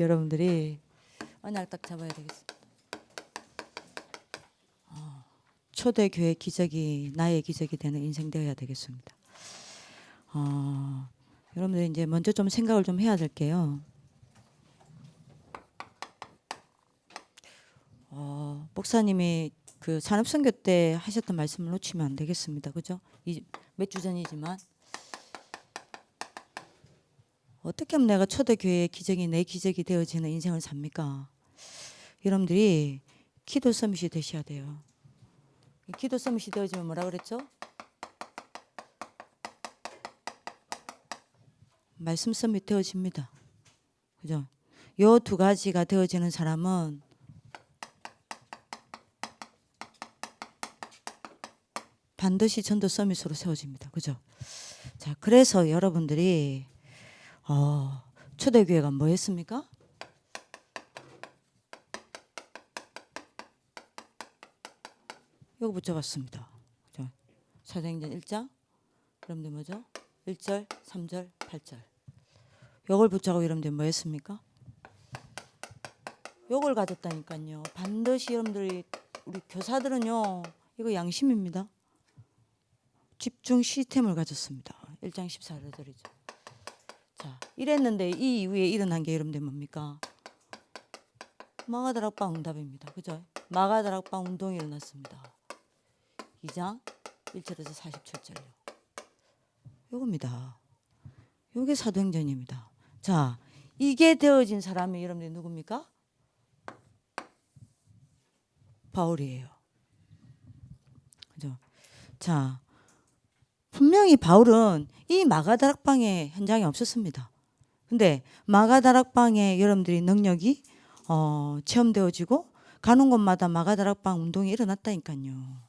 여러분들이 언약 딱 잡아야 되겠습니다. 초대교회 기적이 나의 기적이 되는 인생 되어야 되겠습니다. 여러분들 이제 먼저 좀 생각을 좀 해야 될게요. 목사님이 그 산업선교 때 하셨던 말씀을 놓치면 안 되겠습니다. 그죠? 몇 주 전이지만 어떻게 하면 내가 초대교회의 기적이 내 기적이 되어지는 인생을 삽니까? 여러분들이 기도 서밋이 되셔야 돼요. 기도 서밋이 되어지면 뭐라 그랬죠? 말씀 서밋 되어집니다. 그죠? 요 두 가지가 되어지는 사람은 반드시 전도 서밋으로 세워집니다. 그죠? 자, 그래서 여러분들이 초대교회가 뭐 했습니까? 이거 붙여봤습니다. 그죠? 사도행전 1장 여러분들 뭐죠? 1절, 3절, 8절 요걸 붙잡고 여러분들 뭐 했습니까? 요걸 가졌다니까요. 반드시 여러분들이 우리 교사들은요 이거 양심입니다. 집중 시스템을 가졌습니다. 1장 14절이죠. 자, 이랬는데 이 이후에 일어난 게 여러분들 뭡니까? 마가다락방 응답입니다. 그죠? 마가다락방 운동이 일어났습니다. 2장 1절에서 47절요. 요겁니다. 요게 사도행전입니다. 자, 이게 되어진 사람이 여러분들 누굽니까? 바울이에요. 그죠? 자, 분명히 바울은 이 마가다락방의 현장에 없었습니다. 근데 마가다락방의 여러분들이 능력이 체험되어지고 가는 곳마다 마가다락방 운동이 일어났다니까요.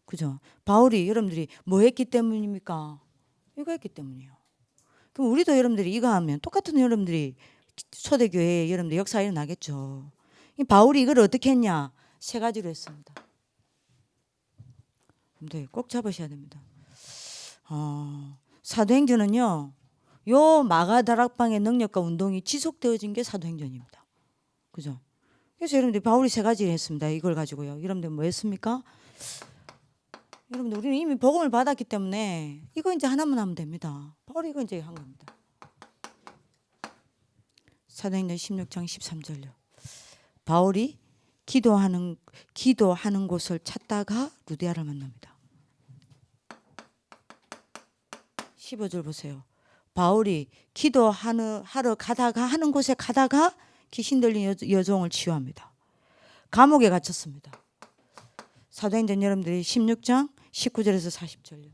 그죠? 바울이 여러분들이 뭐 했기 때문입니까? 이거 했기 때문이에요. 그럼 우리도 여러분들이 이거 하면 똑같은 여러분들이 초대교회에 여러분들 역사가 일어나겠죠. 이 바울이 이걸 어떻게 했냐? 세 가지로 했습니다. 네, 꼭 잡으셔야 됩니다. 사도행전은요, 요 마가다락방의 능력과 운동이 지속되어진 게 사도행전입니다. 그죠? 그래서 여러분들 바울이 세 가지를 했습니다. 이걸 가지고요. 여러분들 뭐 했습니까? 여러분들 우리는 이미 복음을 받았기 때문에 이거 이제 하나만 하면 됩니다. 바울이 이거 이제 한 겁니다. 사도행전 16장 13절요. 바울이 기도하는 곳을 찾다가 루디아를 만납니다. 15절 보세요. 바울이 하러 가다가 하는 곳에 가다가 귀신 들린 여종을 치유합니다. 감옥에 갇혔습니다. 사도행전 여러분들이 16장 19절에서 40절요.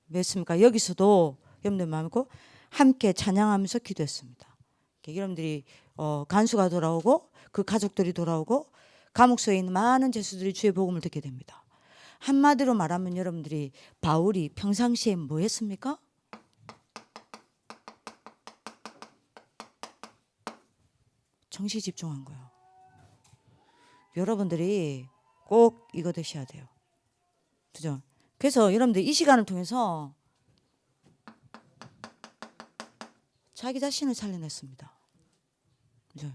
맺습니까? 여기서도 여러분들 마음고 함께 찬양하면서 기도했습니다. 여러분들이 간수가 돌아오고 그 가족들이 돌아오고 감옥소에 있는 많은 죄수들이 주의 복음을 듣게 됩니다. 한마디로 말하면 여러분들이 바울이 평상시에 뭐 했습니까? 정시 집중한 거예요. 여러분들이 꼭 이거 드셔야 돼요. 그죠? 그래서 여러분들 이 시간을 통해서 자기 자신을 살려냈습니다. 그죠?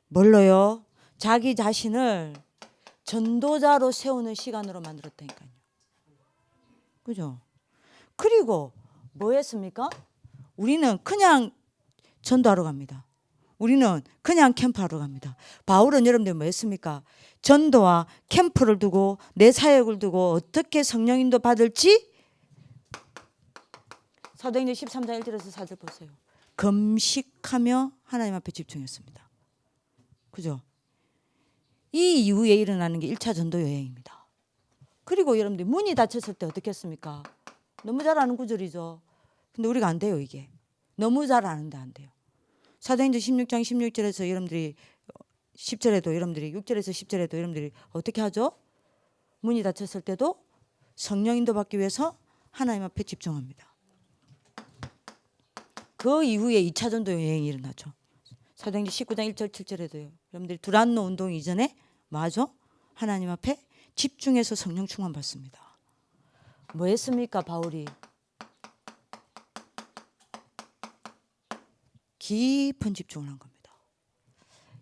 뭘로요? 자기 자신을 전도자로 세우는 시간으로 만들었다니까요. 그죠? 그리고 뭐 했습니까? 우리는 그냥 전도하러 갑니다. 우리는 그냥 캠프하러 갑니다. 바울은 여러분들 뭐 했습니까? 전도와 캠프를 두고 내 사역을 두고 어떻게 성령인도 받을지 사도행전 13장 1절에서 4절 보세요. 금식하며 하나님 앞에 집중했습니다. 그죠? 이 이후에 일어나는 게 1차 전도 여행입니다. 그리고 여러분들 문이 닫혔을 때 어떻게 했습니까? 너무 잘 아는 구절이죠. 근데 우리가 안 돼요, 이게. 너무 잘 아는데 안 돼요. 사도행전 16장 16절에서 여러분들이 10절에도 여러분들이 6절에서 10절에도 여러분들이 어떻게 하죠? 문이 닫혔을 때도 성령인도 받기 위해서 하나님 앞에 집중합니다. 그 이후에 2차 전도 여행이 일어나죠. 사도행전 19장 1절 7절에도요. 여러분들이 두란노 운동 이전에 뭐하죠? 하나님 앞에 집중해서 성령 충만 받습니다. 뭐 했습니까? 바울이 깊은 집중을 한 겁니다.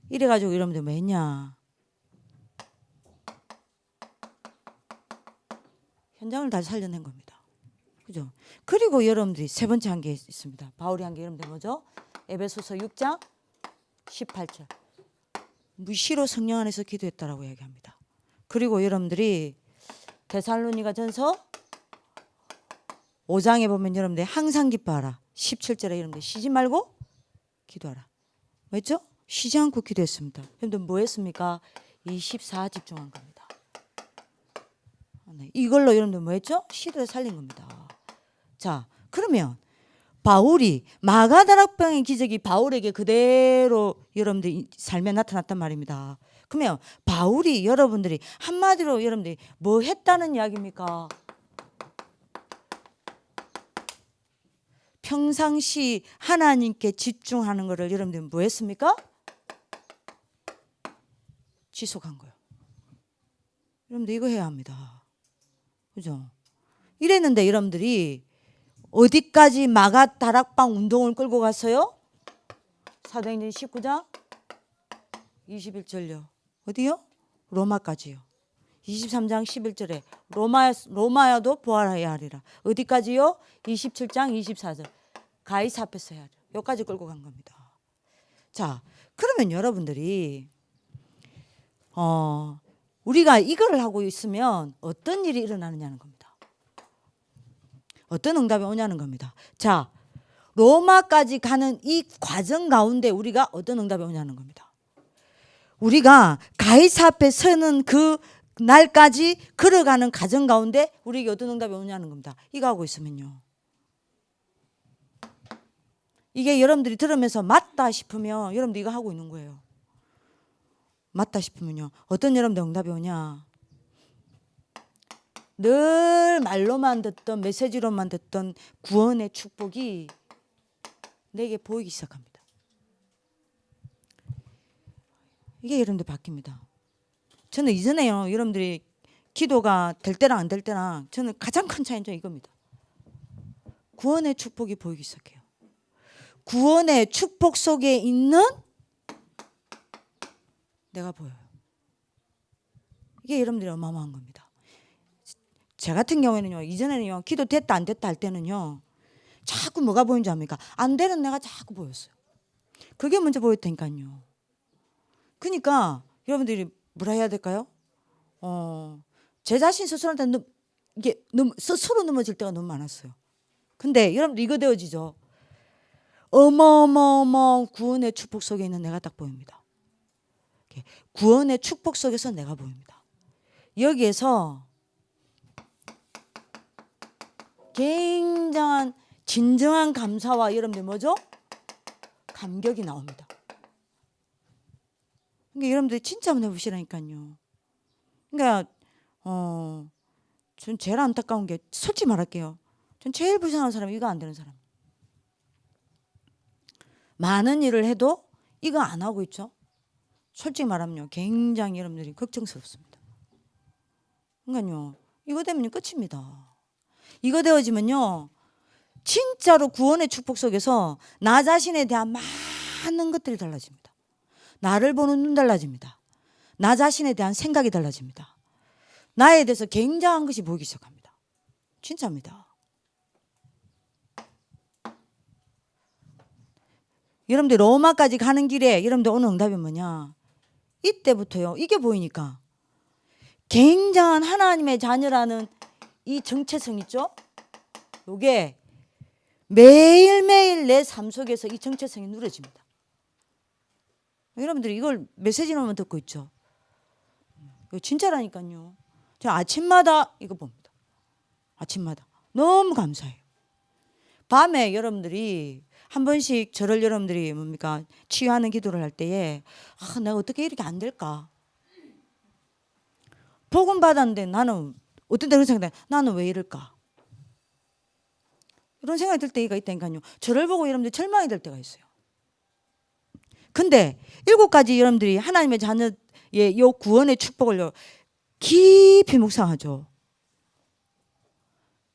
이래가지고 여러분들 뭐 했냐? 현장을 다시 살려낸 겁니다. 그죠? 그리고 여러분들이 세 번째 한 게 있습니다. 바울이 한 게 여러분들 뭐죠? 에베소서 6장 18절. 무시로 성령 안에서 기도했다라고 이야기합니다. 그리고 여러분들이 데살로니가 전서 5장에 보면 여러분들 항상 기뻐하라. 17절에 여러분들 쉬지 말고 기도하라. 뭐였죠? 쉬지 않고 기도했습니다. 여러분들 뭐 했습니까? 24 집중한 겁니다. 이걸로 여러분들 뭐 했죠? 시대를 살린 겁니다. 자, 그러면 바울이 마가다락방의 기적이 바울에게 그대로 여러분들 삶에 나타났단 말입니다. 그러면 바울이 여러분들이 한마디로 여러분들이 뭐 했다는 이야기입니까? 평상시 하나님께 집중하는 것을 여러분들 뭐 했습니까? 지속한 거예요. 여러분들 이거 해야 합니다. 그죠? 이랬는데 여러분들이 어디까지 마가다락방 운동을 끌고 갔어요? 사도행전 19장 21절요. 어디요? 로마까지요. 23장 11절에 로마야도 부활해야 하리라. 어디까지요? 27장 24절. 가이사 앞에서 해야 하리라. 여기까지 끌고 간 겁니다. 자, 그러면 여러분들이 우리가 이걸 하고 있으면 어떤 일이 일어나느냐는 겁니다. 어떤 응답이 오냐는 겁니다. 자, 로마까지 가는 이 과정 가운데 우리가 어떤 응답이 오냐는 겁니다. 우리가 가이사 앞에 서는 그 날까지 걸어가는 과정 가운데 우리에게 어떤 응답이 오냐는 겁니다. 이거 하고 있으면요. 이게 여러분들이 들으면서 맞다 싶으면 여러분들 이거 하고 있는 거예요. 맞다 싶으면요. 어떤 여러분들 응답이 오냐. 늘 말로만 듣던 메시지로만 듣던 구원의 축복이 내게 보이기 시작합니다. 이게 여러분들 바뀝니다. 저는 이전에요. 여러분들이 기도가 될 때랑 안 될 때랑 저는 가장 큰 차이는 이겁니다. 구원의 축복이 보이기 시작해요. 구원의 축복 속에 있는 내가 보여요. 이게 여러분들이 어마어마한 겁니다. 제 같은 경우에는요. 이전에는요. 기도 됐다 안 됐다 할 때는요. 자꾸 뭐가 보이는 줄 압니까? 안 되는 내가 자꾸 보였어요. 그게 먼저 보였다니까요. 그러니까 여러분들이 뭐라 해야 될까요? 제 자신 스스로한테 이게 스스로 넘어질 때가 너무 많았어요. 근데 여러분들 이거 되어지죠. 어마어마어마한 구원의 축복 속에 있는 내가 딱 보입니다. 구원의 축복 속에서 내가 보입니다. 여기에서 굉장한 진정한 감사와 여러분들 뭐죠? 감격이 나옵니다. 그러니까 여러분들 진짜 한번 해보시라니까요. 그러니까 전 제일 안타까운 게 솔직히 말할게요. 전 제일 불쌍한 사람이 이거 안 되는 사람. 많은 일을 해도 이거 안 하고 있죠. 솔직히 말하면요. 굉장히 여러분들이 걱정스럽습니다. 그러니까요. 이거 되면 끝입니다. 이거 되어지면요. 진짜로 구원의 축복 속에서 나 자신에 대한 많은 것들이 달라집니다. 나를 보는 눈 달라집니다. 나 자신에 대한 생각이 달라집니다. 나에 대해서 굉장한 것이 보이기 시작합니다. 진짜입니다. 여러분들 로마까지 가는 길에 여러분들 오늘 응답이 뭐냐? 이때부터요. 이게 보이니까 굉장한 하나님의 자녀라는 이 정체성 있죠? 이게 매일매일 내 삶 속에서 이 정체성이 누려집니다. 여러분들이 이걸 메시지로만 듣고 있죠. 이거 진짜라니까요. 저 아침마다 이거 봅니다. 아침마다. 너무 감사해요. 밤에 여러분들이 한 번씩 저를 여러분들이 뭡니까? 치유하는 기도를 할 때에 내가 어떻게 이렇게 안 될까? 복음 받았는데 나는 어떤 때 그런 생각이 나는 왜 이럴까? 이런 생각이 들 때가 있다니까요. 저를 보고 여러분들이 절망이 될 때가 있어요. 근데 7가지 여러분들이 하나님의 자녀의 이 구원의 축복을 깊이 묵상하죠.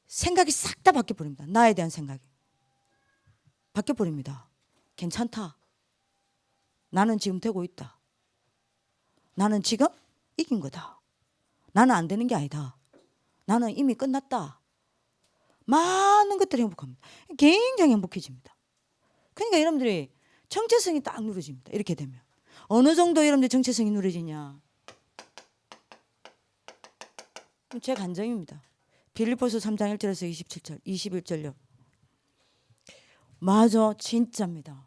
생각이 싹 다 바뀌어버립니다. 나에 대한 생각이 바뀌어버립니다. 괜찮다. 나는 지금 되고 있다. 나는 지금 이긴 거다. 나는 안 되는 게 아니다. 나는 이미 끝났다. 많은 것들이 행복합니다. 굉장히 행복해집니다. 그러니까 여러분들이 정체성이 딱 누려집니다. 이렇게 되면. 어느 정도 여러분들 정체성이 누려지냐. 제 간증입니다. 빌립보서 3장 1절에서 27절, 21절요. 맞아, 진짜입니다.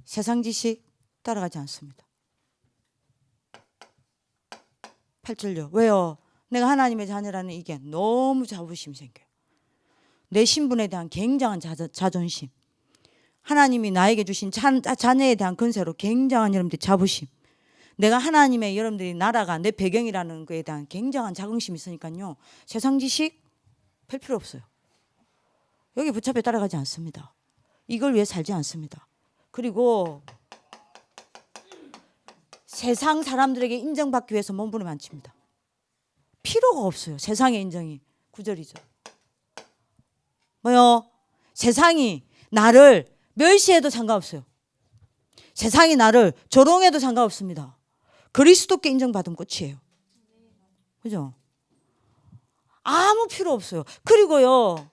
세상 지식 따라가지 않습니다. 8절요. 왜요? 내가 하나님의 자녀라는 이게 너무 자부심이 생겨요. 내 신분에 대한 굉장한 자존심. 하나님이 나에게 주신 자녀에 대한 근세로 굉장한 여러분들 자부심. 내가 하나님의 여러분들이 나라가 내 배경이라는 것에 대한 굉장한 자긍심이 있으니까요. 세상 지식 별 필요 없어요. 여기 붙잡혀 따라가지 않습니다. 이걸 위해 살지 않습니다. 그리고 세상 사람들에게 인정받기 위해서 몸부림 안 칩니다. 필요가 없어요. 세상의 인정이. 9절이죠. 뭐요? 세상이 나를 멸시해도 상관없어요. 세상이 나를 조롱해도 상관없습니다. 그리스도께 인정받으면 끝이에요. 그죠? 아무 필요 없어요. 그리고요,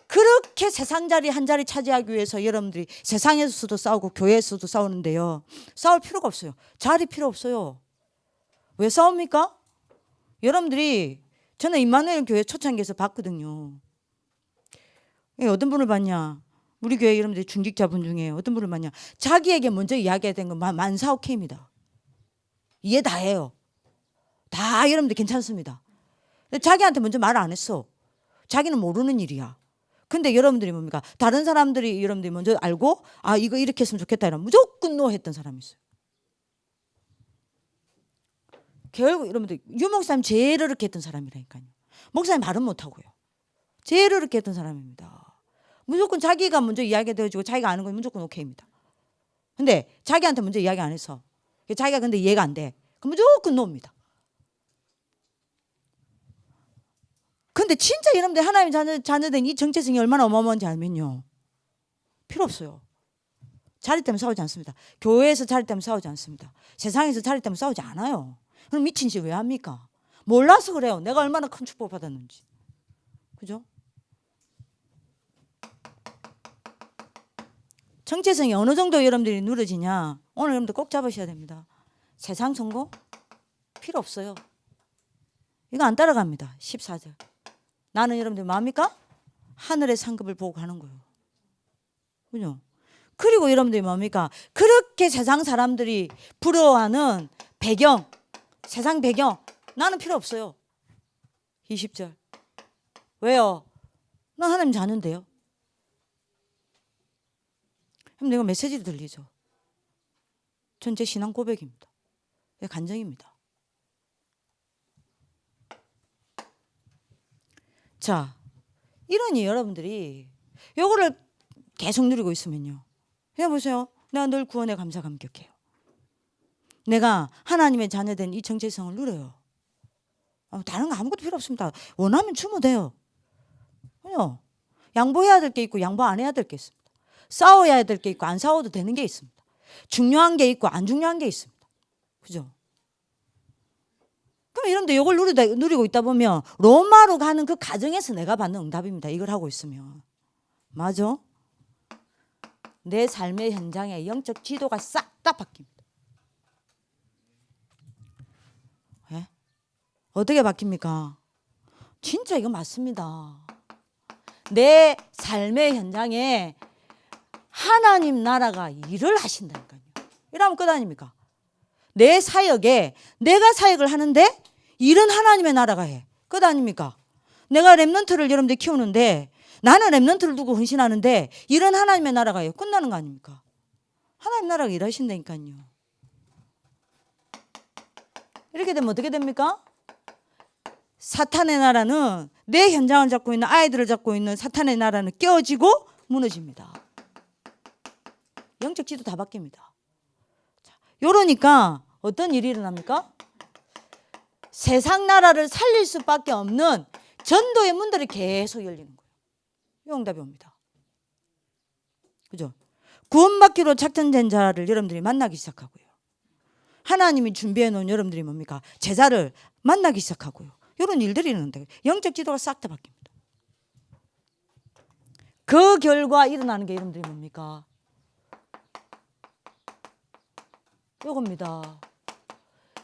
그렇게 세상 자리 한 자리 차지하기 위해서 여러분들이 세상에서도 싸우고 교회에서도 싸우는데요. 싸울 필요가 없어요. 자리 필요 없어요. 왜 싸웁니까? 여러분들이, 저는 임마누엘 교회 초창기에서 봤거든요. 어떤 분을 봤냐? 우리 교회 여러분들이 중직자분 중에 어떤 분을 봤냐? 자기에게 먼저 이야기해야 되는 건 만사오케이입니다. 이해 다 해요. 다 여러분들 괜찮습니다. 근데 자기한테 먼저 말 안 했어. 자기는 모르는 일이야. 근데 여러분들이 뭡니까? 다른 사람들이 여러분들이 먼저 알고 아 이거 이렇게 했으면 좋겠다 이러면 무조건 노 했던 사람이 있어요. 결국 여러분들 유 목사님 제일 어렵게 했던 사람이라니까요. 목사님 말은 못하고요. 제일 어렵게 했던 사람입니다. 무조건 자기가 먼저 이야기 되어주고 자기가 아는 건 무조건 오케이입니다. 근데 자기한테 먼저 이야기 안 해서 자기가 근데 이해가 안 돼. 그럼 무조건 노입니다. 근데 진짜 여러분들 하나님 자녀된 이 정체성이 얼마나 어마어마한지 알면요. 필요 없어요. 자리 때문에 싸우지 않습니다. 교회에서 자리 때문에 싸우지 않습니다. 세상에서 자리 때문에 싸우지 않아요. 그럼 미친 짓 왜 합니까? 몰라서 그래요. 내가 얼마나 큰 축복 받았는지. 그죠? 정체성이 어느 정도 여러분들이 누려지냐. 오늘 여러분들 꼭 잡으셔야 됩니다. 세상 성공 필요 없어요. 이거 안 따라갑니다. 14절. 나는 여러분들 뭐합니까? 하늘의 상급을 보고 가는 거예요. 그죠? 그리고 여러분들이 뭡니까? 그렇게 세상 사람들이 부러워하는 배경, 세상 배경 나는 필요 없어요. 20절. 왜요? 나 하나님 자는데요. 그럼 내가 메시지를 들리죠. 전 제 신앙 고백입니다. 내 간증입니다. 자, 이러니 여러분들이 요거를 계속 누리고 있으면요. 해보세요. 내가 늘 구원에 감사 감격해요. 내가 하나님의 자녀된 이 정체성을 누려요. 다른 거 아무것도 필요 없습니다. 원하면 주면 돼요. 그죠? 양보해야 될 게 있고 양보 안 해야 될 게 있습니다. 싸워야 될 게 있고 안 싸워도 되는 게 있습니다. 중요한 게 있고 안 중요한 게 있습니다. 그죠? 그럼 여러분들 이걸 누리고 있다 보면 로마로 가는 그 과정에서 내가 받는 응답입니다. 이걸 하고 있으면. 맞아? 내 삶의 현장에 영적 지도가 싹 다 바뀝니다. 네? 어떻게 바뀝니까? 진짜 이거 맞습니다. 내 삶의 현장에 하나님 나라가 일을 하신다니까요. 이러면 끝 아닙니까? 내 사역에 내가 사역을 하는데 일은 하나님의 나라가 해. 끝 아닙니까? 내가 렘넌트를 여러분들 키우는데 나는 렘넌트를 두고 헌신하는데 일은 하나님의 나라가 해요. 끝나는 거 아닙니까? 하나님 나라가 일하신다니까요. 이렇게 되면 어떻게 됩니까? 사탄의 나라는 내 현장을 잡고 있는 아이들을 잡고 있는 사탄의 나라는 깨어지고 무너집니다. 영적 지도 다 바뀝니다. 요러니까 어떤 일이 일어납니까? 세상 나라를 살릴 수밖에 없는 전도의 문들이 계속 열리는 거예요. 이 응답이 옵니다. 그죠? 구원받기로 작정된 자를 여러분들이 만나기 시작하고요. 하나님이 준비해 놓은 여러분들이 뭡니까? 제자를 만나기 시작하고요. 이런 일들이 있는데 영적 지도가 싹 다 바뀝니다. 그 결과 일어나는 게 여러분들이 뭡니까? 요겁니다.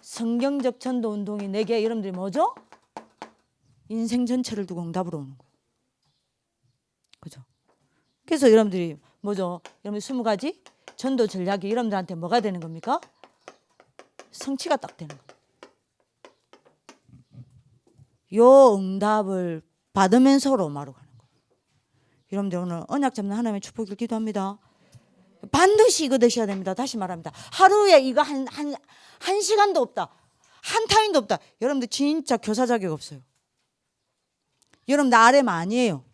성경적 전도 운동이 내게 여러분들이 뭐죠? 인생 전체를 두고 응답으로 오는 거예요. 그죠? 그래서 여러분들이 뭐죠? 여러분 20가지 전도 전략이 여러분들한테 뭐가 되는 겁니까? 성취가 딱 되는 거예요. 요 응답을 받으면서 로마로 가는 거예요. 여러분들 오늘 언약 잡는 하나님의 축복을 기도합니다. 반드시 이거 드셔야 됩니다. 다시 말합니다. 하루에 이거 한 시간도 없다. 한 타임도 없다. 여러분들 진짜 교사 자격 없어요. 여러분들 RM 아니에요.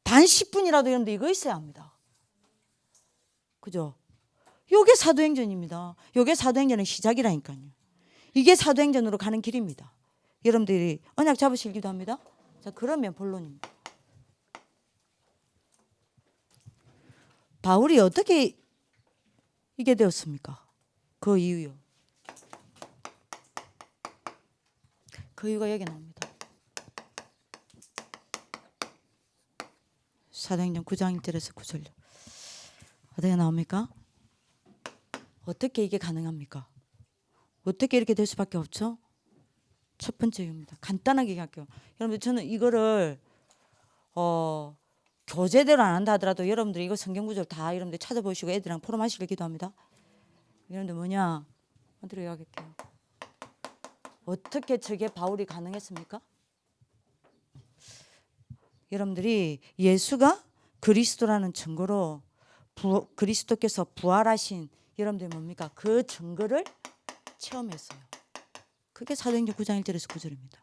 단 10분이라도 여러분들 이거 있어야 합니다. 그죠? 요게 사도행전입니다. 요게 사도행전의 시작이라니까요. 이게 사도행전으로 가는 길입니다. 여러분들이 언약 잡으실 기도합니다. 자, 그러면 본론입니다. 바울이 어떻게 이게 되었습니까? 그 이유요. 그 이유가 여기 나옵니다. 사도행전 9장 1절에서 9절요. 어떻게 나옵니까? 어떻게 이게 가능합니까? 어떻게 이렇게 될 수밖에 없죠? 첫 번째 이유입니다. 간단하게 얘기할게요. 여러분들 저는 이거를 교재대로 안 한다 하더라도 여러분들이 이거 성경 구절 다 여러분들 찾아보시고 애들이랑 포럼하시길 기도합니다. 여러분들 뭐냐? 어디로 이야기할게요. 어떻게 저게 바울이 가능했습니까? 여러분들이 예수가 그리스도라는 증거로 그리스도께서 부활하신 여러분들이 뭡니까? 그 증거를 체험했어요. 그게 사도행전 9장 1절에서 9절입니다.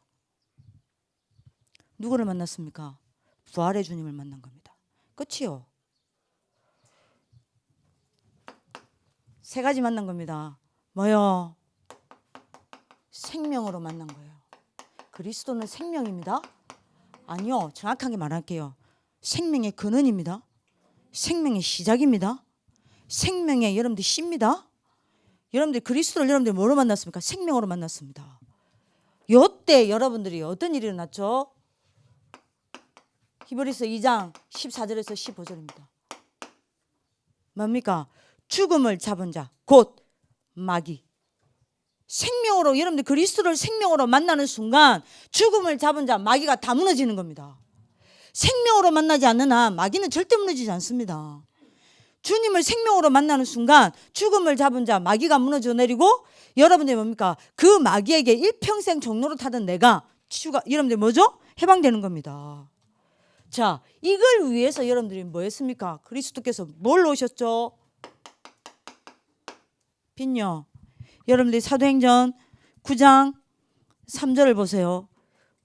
누구를 만났습니까? 부활의 주님을 만난 겁니다. 끝이요. 세 가지 만난 겁니다. 뭐요? 생명으로 만난 거예요. 그리스도는 생명입니다. 아니요. 정확하게 말할게요. 생명의 근원입니다. 생명의 시작입니다. 생명의 여러분들 씨입니다. 여러분들 그리스도를 여러분들 뭐로 만났습니까? 생명으로 만났습니다. 요때 여러분들이 어떤 일이 일어났죠? 히브리서 2장 14절에서 15절입니다. 뭡니까? 죽음을 잡은 자, 곧 마귀. 생명으로 여러분들 그리스도를 생명으로 만나는 순간 죽음을 잡은 자, 마귀가 다 무너지는 겁니다. 생명으로 만나지 않는 한 마귀는 절대 무너지지 않습니다. 주님을 생명으로 만나는 순간 죽음을 잡은 자, 마귀가 무너져 내리고 여러분들이 뭡니까? 그 마귀에게 일평생 종로를 타던 내가 여러분들 뭐죠? 해방되는 겁니다. 자, 이걸 위해서 여러분들이 뭐 했습니까? 그리스도께서 뭘 오셨죠? 빈요. 여러분들이 사도행전 9장 3절을 보세요.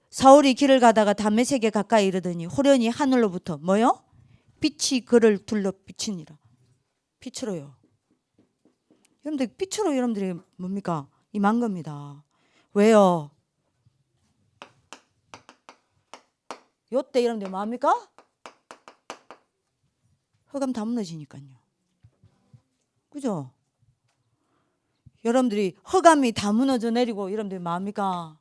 사울이 길을 가다가 담메색에 가까이 이르더니 호련히 하늘로부터 뭐요? 빛이 그를 둘러 비치니라. 빛으로요. 여러분들 빛으로 여러분들이 뭡니까? 임한 겁니다. 왜요? 요때 여러분들 뭐합니까? 흑암 다 무너지니까요. 그죠? 여러분들이 흑암이 다 무너져 내리고 여러분들이 뭐합니까?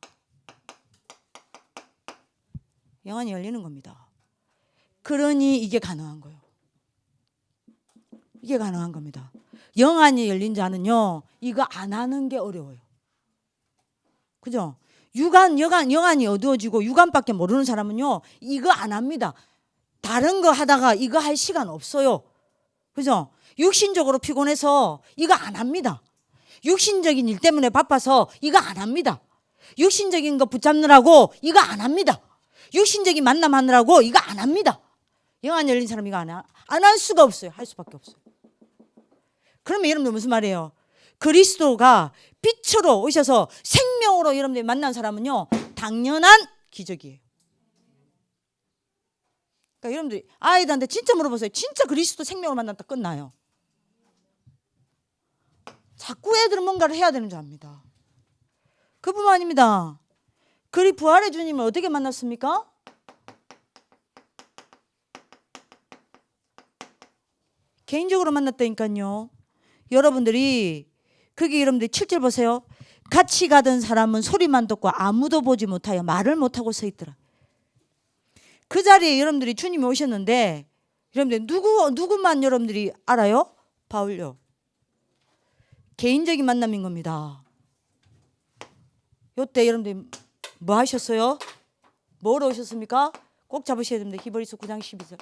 영안이 열리는 겁니다. 그러니 이게 가능한 거예요. 이게 가능한 겁니다. 영안이 열린 자는요, 이거 안 하는 게 어려워요. 그죠? 영안이 어두워지고 육안밖에 모르는 사람은요, 이거 안 합니다. 다른 거 하다가 이거 할 시간 없어요. 그죠? 육신적으로 피곤해서 이거 안 합니다. 육신적인 일 때문에 바빠서 이거 안 합니다. 육신적인 거 붙잡느라고 이거 안 합니다. 육신적인 만남 하느라고 이거 안 합니다. 영안 열린 사람 이거 안 할 수가 없어요. 할 수밖에 없어요. 그러면 여러분들 무슨 말이에요? 그리스도가 빛으로 오셔서 생명으로 여러분들이 만난 사람은요, 당연한 기적이에요. 그러니까 여러분들이 아이들한테 진짜 물어보세요. 진짜 그리스도 생명으로 만났다 끝나요. 자꾸 애들은 뭔가를 해야 되는 줄 압니다. 그뿐만 아닙니다. 그리 부활의 주님을 어떻게 만났습니까? 개인적으로 만났다니까요. 여러분들이 거기 여러분들 7절 보세요. 같이 가던 사람은 소리만 듣고 아무도 보지 못하여 말을 못하고 서 있더라. 그 자리에 여러분들이 주님이 오셨는데 여러분들 누구만 여러분들이 알아요? 바울요. 개인적인 만남인 겁니다. 요때 여러분들 뭐 하셨어요? 뭐로 오셨습니까? 꼭 잡으셔야 됩니다. 히브리서 9장 12절.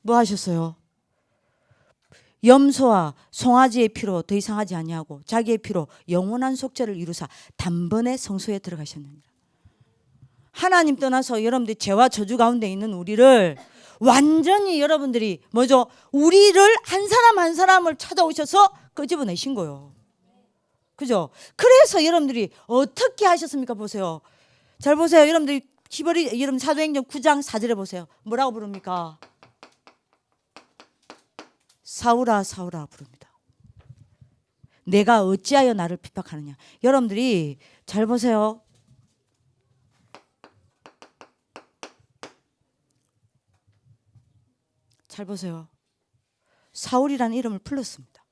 뭐 하셨어요? 염소와 송아지의 피로 더 이상 하지 아니하고 자기의 피로 영원한 속죄를 이루사 단번에 성소에 들어가셨느니라. 하나님 떠나서 여러분들이 죄와 저주 가운데 있는 우리를 완전히 여러분들이 뭐죠? 우리를 한 사람 한 사람을 찾아오셔서 끄집어내신 거예요. 그죠? 그래서 여러분들이 어떻게 하셨습니까? 보세요. 잘 보세요. 여러분들이 여러분 사도행전 9장 4절에 보세요. 뭐라고 부릅니까? 사울아 사울아 부릅니다. 내가 어찌하여 나를 핍박하느냐. 여러분들이 잘 보세요. 잘 보세요. 사울이라는 이름을 불렀습니다.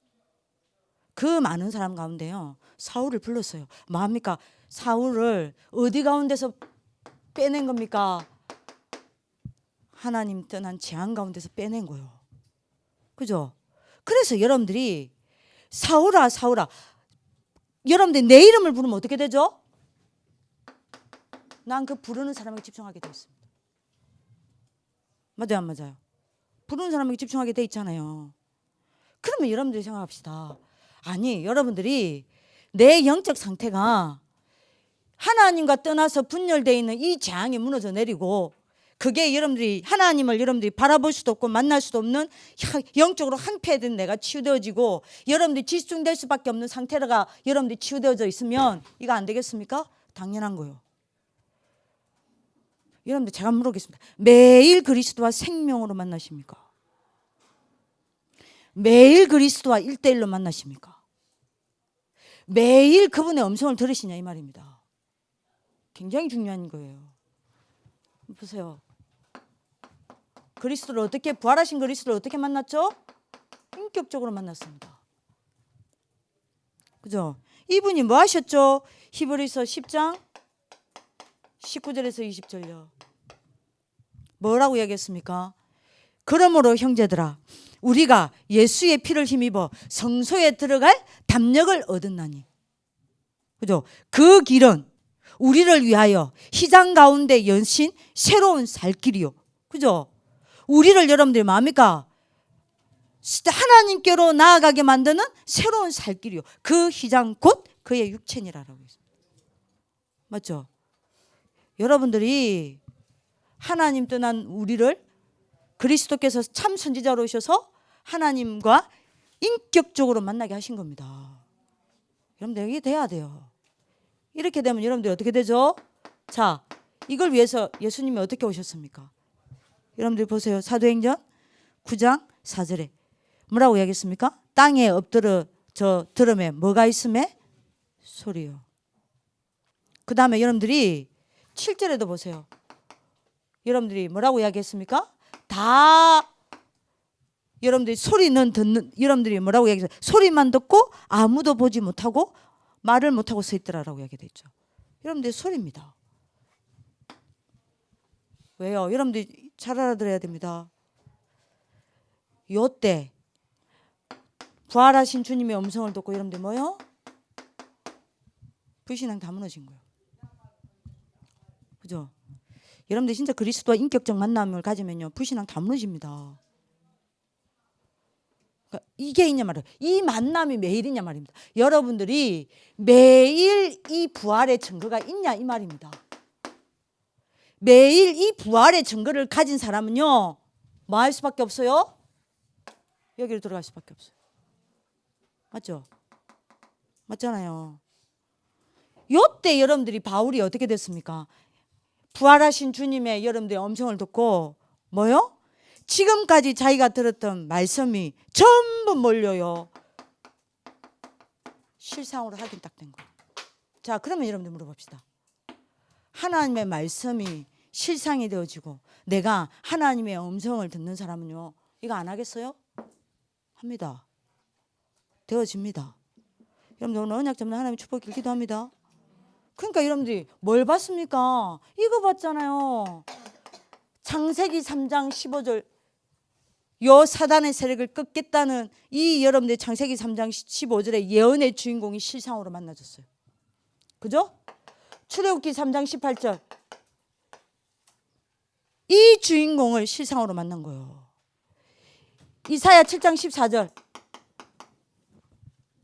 그 많은 사람 가운데요. 사울을 불렀어요. 뭐합니까? 사울을 어디 가운데서 빼낸 겁니까? 하나님 떠난 재앙 가운데서 빼낸 거예요. 그죠? 그래서 여러분들이 사울아 사울아 여러분들이 내 이름을 부르면 어떻게 되죠? 난 그 부르는 사람에게 집중하게 되어 있습니다. 맞아요 안 맞아요? 부르는 사람에게 집중하게 돼 있잖아요. 그러면 여러분들이 생각합시다. 아니 여러분들이 내 영적 상태가 하나님과 떠나서 분열되어 있는 이 재앙이 무너져 내리고 그게 여러분들이 하나님을 여러분들이 바라볼 수도 없고 만날 수도 없는 영적으로 황폐된 내가 치유되어지고 여러분들이 집중될 수밖에 없는 상태가 여러분들이 치유되어져 있으면 이거 안 되겠습니까? 당연한 거예요. 여러분들 제가 물어보겠습니다. 매일 그리스도와 생명으로 만나십니까? 매일 그리스도와 1대1로 만나십니까? 매일 그분의 음성을 들으시냐 이 말입니다. 굉장히 중요한 거예요. 보세요. 그리스도를 어떻게 부활하신 그리스도를 어떻게 만났죠? 인격적으로 만났습니다. 그죠? 이분이 뭐 하셨죠? 히브리서 10장 19절에서 20절요. 뭐라고 이야기했습니까? 그러므로 형제들아 우리가 예수의 피를 힘입어 성소에 들어갈 담력을 얻었나니. 그죠? 그 길은 우리를 위하여 희장 가운데 연신 새로운 살길이요. 그죠? 우리를 여러분들이 뭡니까? 하나님께로 나아가게 만드는 새로운 살길이요. 그 희장 곧 그의 육체니라라고 했습니다. 맞죠? 여러분들이 하나님 떠난 우리를 그리스도께서 참 선지자로 오셔서 하나님과 인격적으로 만나게 하신 겁니다. 여러분들 이게 돼야 돼요. 이렇게 되면 여러분들 어떻게 되죠? 자, 이걸 위해서 예수님이 어떻게 오셨습니까? 여러분들 보세요. 사도행전 9장 4절에 뭐라고 이야기했습니까? 땅에 엎드려 저 들음에 뭐가 있음에? 소리요. 그 다음에 여러분들이 7절에도 보세요. 여러분들이 뭐라고 이야기했습니까? 다 여러분들이 소리는 듣는 여러분들이 뭐라고 이야기했어요? 소리만 듣고 아무도 보지 못하고 말을 못하고 서 있더라라고 이야기되어 있죠. 여러분들 소리입니다. 왜요? 여러분들이 잘 알아들어야 됩니다. 요때 부활하신 주님의 음성을 듣고 여러분들 뭐요? 불신앙 다 무너진 거예요. 그죠? 여러분들 진짜 그리스도와 인격적 만남을 가지면요 불신앙 다 무너집니다. 그러니까 이게 있냐 말이에요. 이 만남이 매일이냐 말입니다. 여러분들이 매일 이 부활의 증거가 있냐 이 말입니다. 매일 이 부활의 증거를 가진 사람은요 뭐 할 수밖에 없어요? 여기로 들어갈 수밖에 없어요. 맞죠? 맞잖아요. 요때 여러분들이 바울이 어떻게 됐습니까? 부활하신 주님의 여러분들의 음성을 듣고 뭐요? 지금까지 자기가 들었던 말씀이 전부 몰려요 실상으로 확인 딱 된 거예요. 자, 그러면 여러분들 물어봅시다. 하나님의 말씀이 실상이 되어지고 내가 하나님의 음성을 듣는 사람은요, 이거 안 하겠어요? 합니다. 되어집니다. 여러분들 오늘 언약 잡는 하나님의 축복 길기도 합니다. 그러니까 여러분들이 뭘 봤습니까? 이거 봤잖아요. 창세기 3장 15절 요 사단의 세력을 꺾겠다는 이 여러분들 창세기 3장 15절의 예언의 주인공이 실상으로 만나졌어요. 그죠? 출애굽기 3장 18절 이 주인공을 실상으로 만난 거예요. 이사야 7장 14절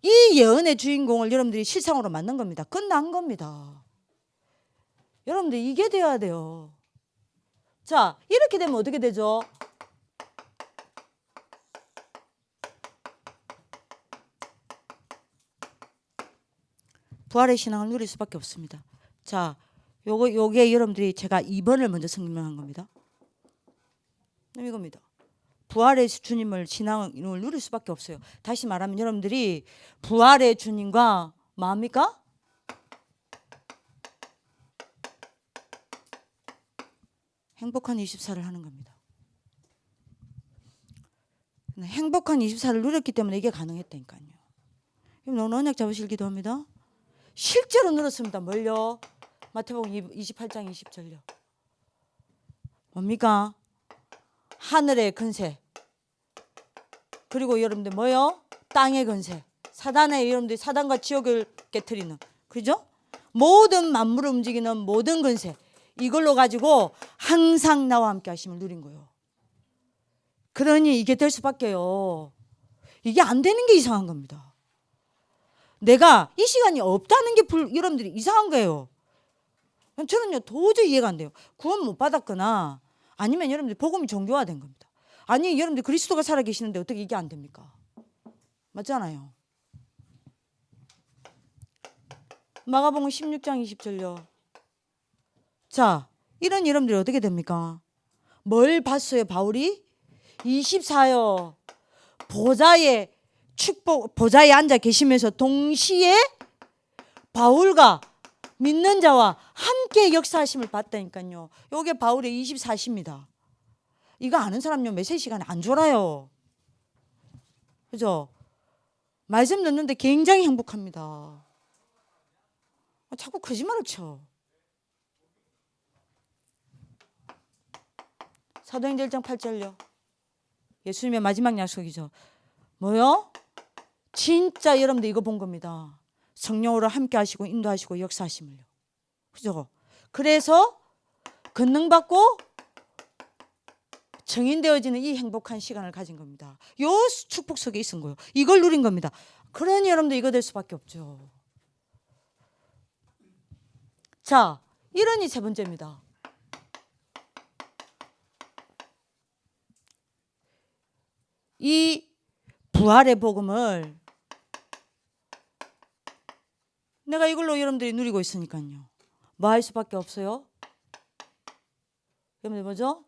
이 예언의 주인공을 여러분들이 실상으로 만난 겁니다. 끝난 겁니다. 여러분들 이게 돼야 돼요. 자, 이렇게 되면 어떻게 되죠? 부활의 신앙을 누릴 수밖에 없습니다. 자, 요게 여러분들이 제가 2번을 먼저 설명한 겁니다. 이겁니다. 부활의 주님을 신앙을 누릴 수밖에 없어요. 다시 말하면 여러분들이 부활의 주님과 뭡니까? 행복한 24를 하는 겁니다. 행복한 24를 누렸기 때문에 이게 가능했다니까요. 오늘 언약 잡으실 기도합니다. 실제로 누렸습니다. 뭘요? 마태복음 28장 20절요. 뭡니까? 하늘의 근세. 그리고 여러분들 뭐요? 땅의 근세. 사단의 여러분들 사단과 지옥을 깨트리는. 그죠? 모든 만물을 움직이는 모든 근세. 이걸로 가지고 항상 나와 함께 하심을 누린 거예요. 그러니 이게 될 수밖에요. 이게 안 되는 게 이상한 겁니다. 내가 이 시간이 없다는 게 여러분들이 이상한 거예요. 저는요 도저히 이해가 안 돼요. 구원 못 받았거나 아니면 여러분들 복음이 정교화된 겁니다. 아니 여러분들 그리스도가 살아계시는데 어떻게 이게 안 됩니까? 맞잖아요. 마가복음 16장 20절요. 자, 이런 여러분들이 어떻게 됩니까? 뭘 봤어요 바울이? 24요. 보좌에 보좌에 앉아 계시면서 동시에 바울과 믿는 자와 함께 역사하심을 봤다니까요. 이게 바울의 24시입니다. 이거 아는 사람요 메시지 시간에 안 졸아요. 그죠? 말씀 듣는데 굉장히 행복합니다. 자꾸 거짓말을 쳐. 사도행전 1장 8절요. 예수님의 마지막 약속이죠. 뭐요? 진짜 여러분들 이거 본 겁니다. 성령으로 함께 하시고 인도하시고 역사하심을요. 그죠? 그래서 권능받고 정인되어지는 이 행복한 시간을 가진 겁니다. 요 축복 속에 있은 거예요. 이걸 누린 겁니다. 그러니 여러분들 이거 될 수밖에 없죠. 자, 이러니 세 번째입니다. 이 부활의 복음을 내가 이걸로 여러분들이 누리고 있으니까요. 뭐 할 수밖에 없어요? 여러분들 뭐죠?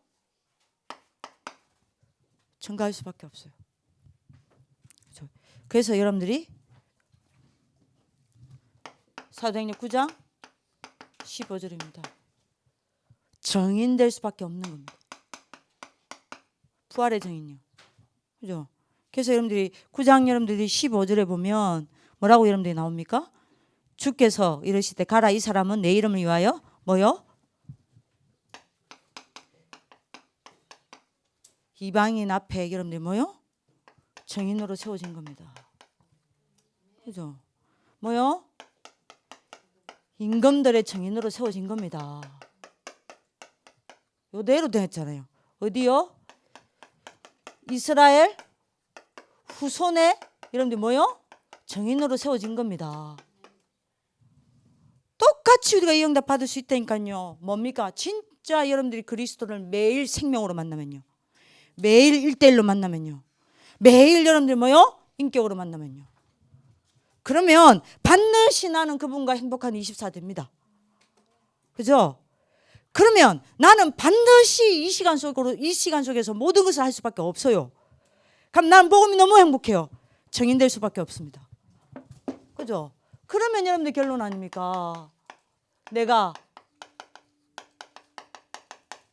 증가할 수밖에 없어요. 그래서 여러분들이 사도행전 9장 15절입니다. 정인될 수밖에 없는 겁니다. 부활의 정인이요. 그죠? 그래서 여러분들이 9장 여러분들이 15절에 보면 뭐라고 여러분들이 나옵니까? 주께서 이르시되 가라 이 사람은 내 이름을 위하여 뭐요? 이방인 앞에 여러분들이 뭐요? 정인으로 세워진 겁니다. 그죠? 뭐요? 임금들의 정인으로 세워진 겁니다. 요대로 됐잖아요. 어디요? 이스라엘 후손의 여러분들 뭐요? 정인으로 세워진 겁니다. 똑같이 우리가 이 응답 받을 수 있다니까요. 뭡니까? 진짜 여러분들이 그리스도를 매일 생명으로 만나면요. 매일 1대1로 만나면요. 매일 여러분들 뭐요? 인격으로 만나면요. 그러면 반드시 나는 그분과 행복한 24 됩니다. 그죠? 그러면 나는 반드시 이 시간 속에서 모든 것을 할 수밖에 없어요. 그럼 난 복음이 너무 행복해요. 정인될 수밖에 없습니다. 그죠? 그러면 여러분들 결론 아닙니까? 내가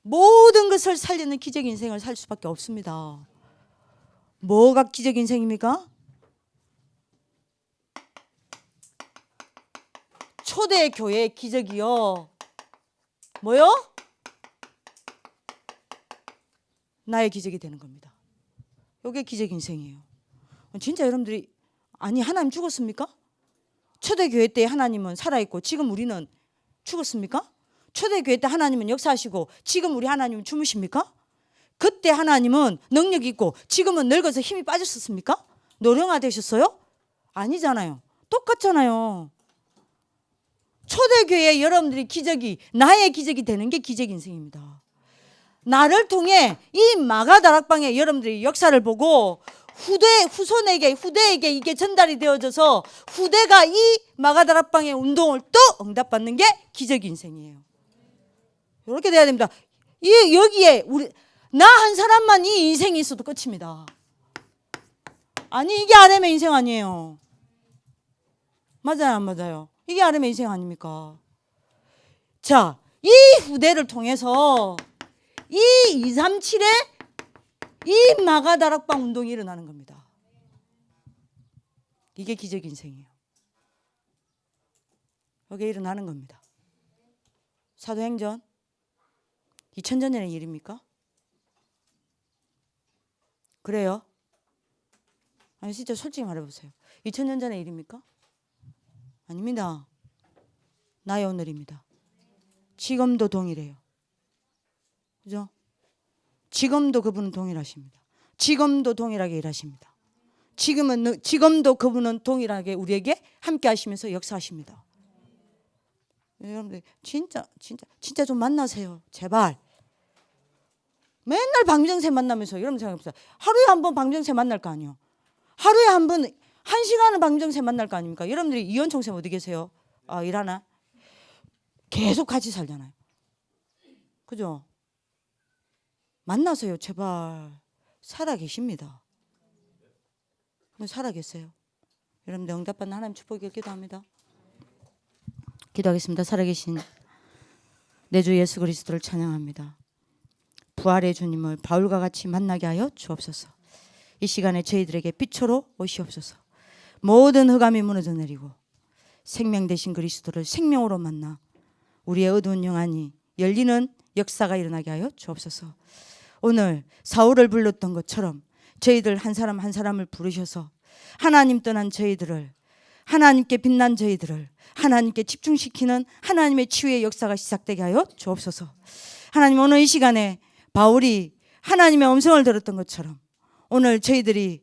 모든 것을 살리는 기적 인생을 살 수밖에 없습니다. 뭐가 기적 인생입니까? 초대 교회의 기적이요. 뭐요? 나의 기적이 되는 겁니다. 이게 기적 인생이에요. 진짜 여러분들이 아니 하나님 죽었습니까? 초대교회 때 하나님은 살아있고 지금 우리는 죽었습니까? 초대교회 때 하나님은 역사하시고 지금 우리 하나님은 주무십니까? 그때 하나님은 능력이 있고 지금은 늙어서 힘이 빠졌었습니까? 노령화 되셨어요? 아니잖아요. 똑같잖아요. 초대교회 여러분들이 기적이 나의 기적이 되는 게 기적 인생입니다. 나를 통해 이 마가다락방에 여러분들이 역사를 보고 후대에게 이게 전달이 되어져서 후대가 이 마가다락방의 운동을 또 응답받는 게 기적 인생이에요. 이렇게 돼야 됩니다. 여기에 나 한 사람만 이 인생이 있어도 끝입니다. 아니 이게 아렘의 인생 아니에요. 맞아요 안 맞아요? 이게 아렘의 인생 아닙니까? 자, 이 후대를 통해서 이 237의 이 마가다락방 운동이 일어나는 겁니다. 이게 기적 인생이에요. 여기에 일어나는 겁니다. 사도행전 2000년 전의 일입니까? 그래요? 아니 진짜 솔직히 말해보세요. 2000년 전의 일입니까? 아닙니다. 나의 오늘입니다. 지금도 동일해요. 그죠? 지금도 그분은 동일하십니다. 지금도 동일하게 일하십니다. 지금도 그분은 동일하게 우리에게 함께 하시면서 역사하십니다. 여러분들 진짜 좀 만나세요. 제발. 맨날 방정세 만나면서 여러분 생각해보세요. 하루에 한 번 방정세 만날 거 아니에요. 하루에 한 번, 1시간은 방정세 만날 거 아닙니까? 여러분들이 이현총쌤 어디 계세요? 아, 일하나? 계속 같이 살잖아요. 그죠? 만나세요. 제발. 살아계십니다. 살아계세요. 여러분들 응답받는 하나님 축복을 기도합니다. 기도하겠습니다. 살아계신 내 주 예수 그리스도를 찬양합니다. 부활의 주님을 바울과 같이 만나게 하여 주옵소서. 이 시간에 저희들에게 빛으로 오시옵소서. 모든 흑암이 무너져 내리고 생명 되신 그리스도를 생명으로 만나 우리의 어두운 영안이 열리는 역사가 일어나게 하여 주옵소서. 오늘 사울을 불렀던 것처럼 저희들 한 사람 한 사람을 부르셔서 하나님 떠난 저희들을, 하나님께 빛난 저희들을 하나님께 집중시키는 하나님의 치유의 역사가 시작되게 하여 주옵소서. 하나님, 오늘 이 시간에 바울이 하나님의 음성을 들었던 것처럼 오늘 저희들이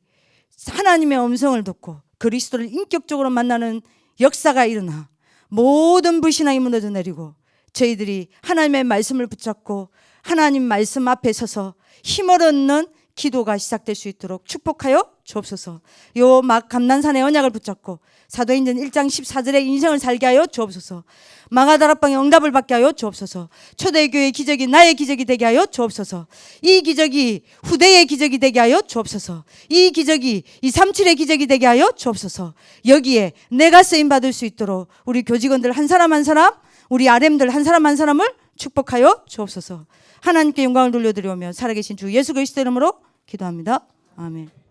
하나님의 음성을 듣고 그리스도를 인격적으로 만나는 역사가 일어나 모든 불신앙이 무너져 내리고 저희들이 하나님의 말씀을 붙잡고 하나님 말씀 앞에 서서 힘을 얻는 기도가 시작될 수 있도록 축복하여 주옵소서. 요 막 감난산의 언약을 붙잡고 사도행전 1장 14절의 인생을 살게 하여 주옵소서. 마가다락방의 응답을 받게 하여 주옵소서. 초대교회의 기적이 나의 기적이 되게 하여 주옵소서. 이 기적이 후대의 기적이 되게 하여 주옵소서. 이 기적이 237의 기적이 되게 하여 주옵소서. 여기에 내가 쓰임 받을 수 있도록 우리 교직원들 한 사람 한 사람, 우리 RM들 한 사람 한 사람을 축복하여 주옵소서. 하나님께 영광을 돌려드리오며 살아계신 주 예수 그리스도 이름으로 기도합니다. 아멘.